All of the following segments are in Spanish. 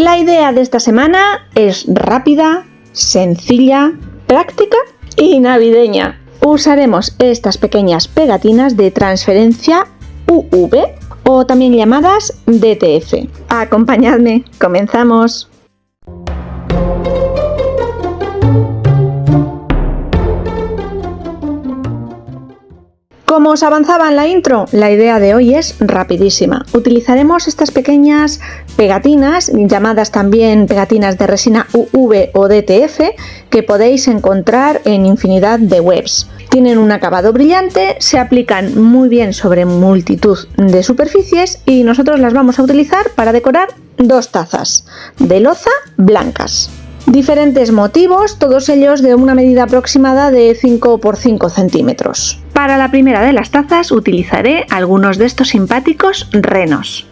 La idea de esta semana es rápida, sencilla, práctica y navideña. Usaremos estas pequeñas pegatinas de transferencia UV o también llamadas DTF. Acompañadme, comenzamos. Como os avanzaba en la intro, la idea de hoy es rapidísima. Utilizaremos estas pequeñas pegatinas, llamadas también pegatinas de resina UV o DTF, que podéis encontrar en infinidad de webs. Tienen un acabado brillante, se aplican muy bien sobre multitud de superficies y nosotros las vamos a utilizar para decorar 2 tazas de loza blancas. Diferentes motivos, todos ellos de una medida aproximada de 5 por 5 centímetros. Para la primera de las tazas utilizaré algunos de estos simpáticos renos.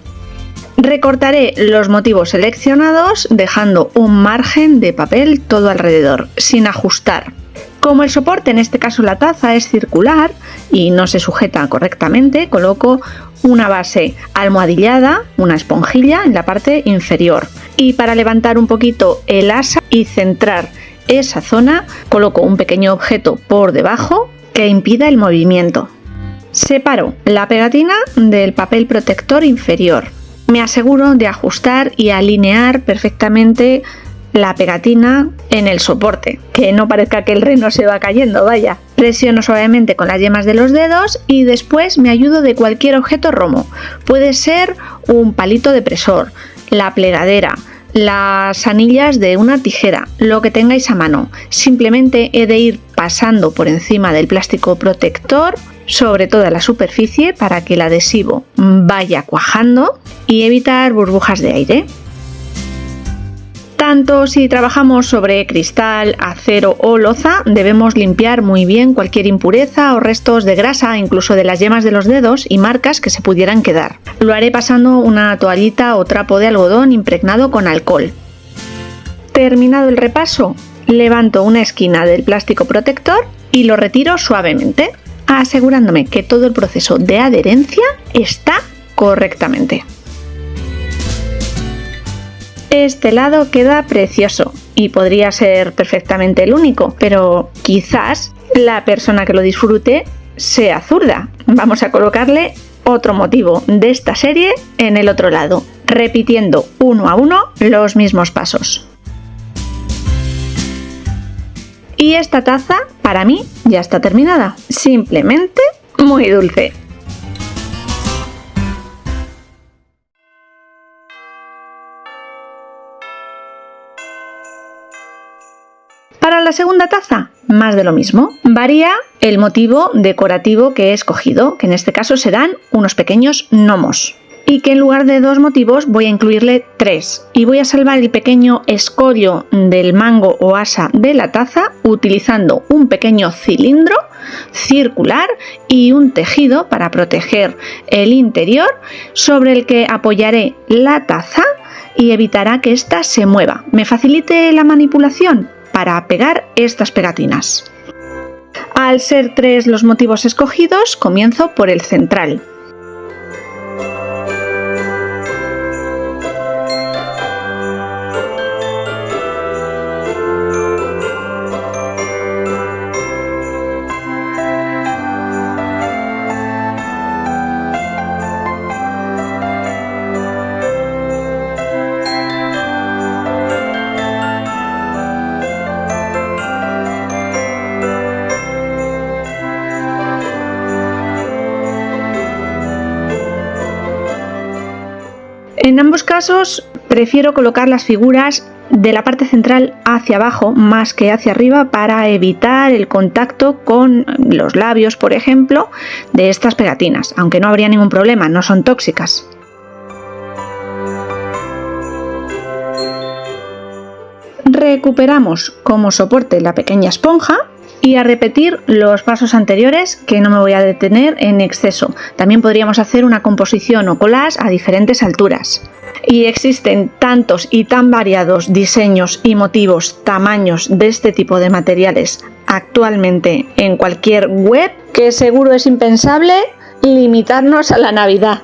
Recortaré los motivos seleccionados dejando un margen de papel todo alrededor, sin ajustar. Como el soporte, en este caso la taza, es circular y no se sujeta correctamente, coloco una base almohadillada, una esponjilla en la parte inferior. Y para levantar un poquito el asa y centrar esa zona, coloco un pequeño objeto por debajo que impida el movimiento. Separo la pegatina del papel protector inferior. Me aseguro de ajustar y alinear perfectamente la pegatina en el soporte, que no parezca que el reno se va cayendo, vaya. Presiono suavemente con las yemas de los dedos y después me ayudo de cualquier objeto romo. Puede ser un palito depresor, la plegadera, las anillas de una tijera, lo que tengáis a mano. Simplemente he de ir pasando por encima del plástico protector sobre toda la superficie para que el adhesivo vaya cuajando y evitar burbujas de aire. Tanto si trabajamos sobre cristal, acero o loza, debemos limpiar muy bien cualquier impureza o restos de grasa, incluso de las yemas de los dedos y marcas que se pudieran quedar. Lo haré pasando una toallita o trapo de algodón impregnado con alcohol. Terminado el repaso, levanto una esquina del plástico protector y lo retiro suavemente, asegurándome que todo el proceso de adherencia está correctamente. Este lado queda precioso y podría ser perfectamente el único, pero quizás la persona que lo disfrute sea zurda. Vamos a colocarle otro motivo de esta serie en el otro lado, repitiendo uno a uno los mismos pasos. Y esta taza, para mí, ya está terminada. Simplemente muy dulce. Para la segunda taza, más de lo mismo. Varía el motivo decorativo que he escogido, que en este caso serán unos pequeños gnomos. Y que en lugar de 2 motivos voy a incluirle 3. Y voy a salvar el pequeño escollo del mango o asa de la taza utilizando un pequeño cilindro circular y un tejido para proteger el interior sobre el que apoyaré la taza y evitará que ésta se mueva. ¿Me facilite la manipulación? Para pegar estas pegatinas. Al ser 3 los motivos escogidos, comienzo por el central. En ambos casos prefiero colocar las figuras de la parte central hacia abajo más que hacia arriba para evitar el contacto con los labios, por ejemplo, de estas pegatinas, aunque no habría ningún problema, no son tóxicas. Recuperamos como soporte la pequeña esponja y a repetir los pasos anteriores, que no me voy a detener en exceso. También podríamos hacer una composición o collage a diferentes alturas. Y existen tantos y tan variados diseños y motivos, tamaños de este tipo de materiales actualmente en cualquier web, que seguro es impensable limitarnos a la Navidad.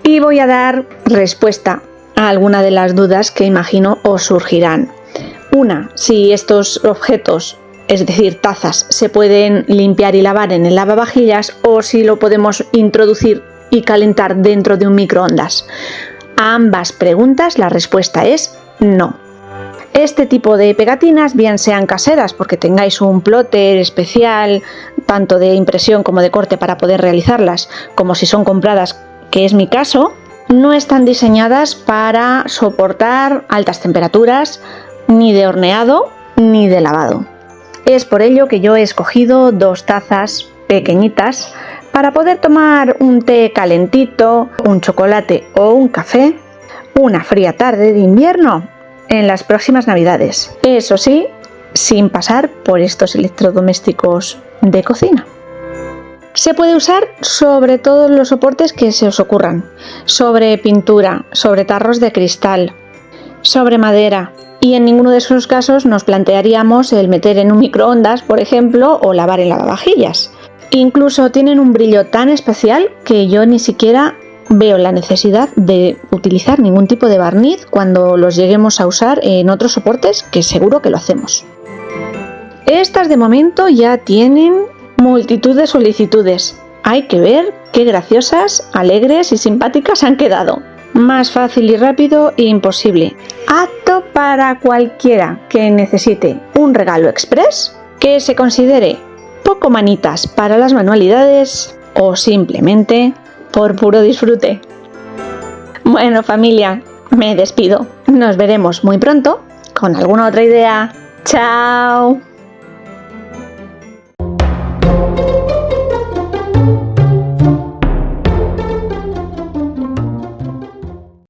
Y voy a dar respuesta a alguna de las dudas que imagino os surgirán. Una, si estos objetos, es decir, tazas, se pueden limpiar y lavar en el lavavajillas o si lo podemos introducir y calentar dentro de un microondas. A ambas preguntas la respuesta es no. Este tipo de pegatinas, bien sean caseras porque tengáis un plotter especial, tanto de impresión como de corte para poder realizarlas, como si son compradas, que es mi caso, no están diseñadas para soportar altas temperaturas, ni de horneado ni de lavado. Es por ello que yo he escogido 2 tazas pequeñitas para poder tomar un té calentito, un chocolate o un café, una fría tarde de invierno en las próximas Navidades. Eso sí, sin pasar por estos electrodomésticos de cocina. Se puede usar sobre todos los soportes que se os ocurran, sobre pintura, sobre tarros de cristal, sobre madera, y en ninguno de esos casos nos plantearíamos el meter en un microondas, por ejemplo, o lavar en lavavajillas. Incluso tienen un brillo tan especial que yo ni siquiera veo la necesidad de utilizar ningún tipo de barniz cuando los lleguemos a usar en otros soportes, que seguro que lo hacemos. Estas de momento ya tienen multitud de solicitudes. Hay que ver qué graciosas, alegres y simpáticas han quedado. Más fácil y rápido imposible. Apto para cualquiera que necesite un regalo express, que se considere poco manitas para las manualidades o simplemente por puro disfrute. Bueno, familia, me despido. Nos veremos muy pronto con alguna otra idea. ¡Chao!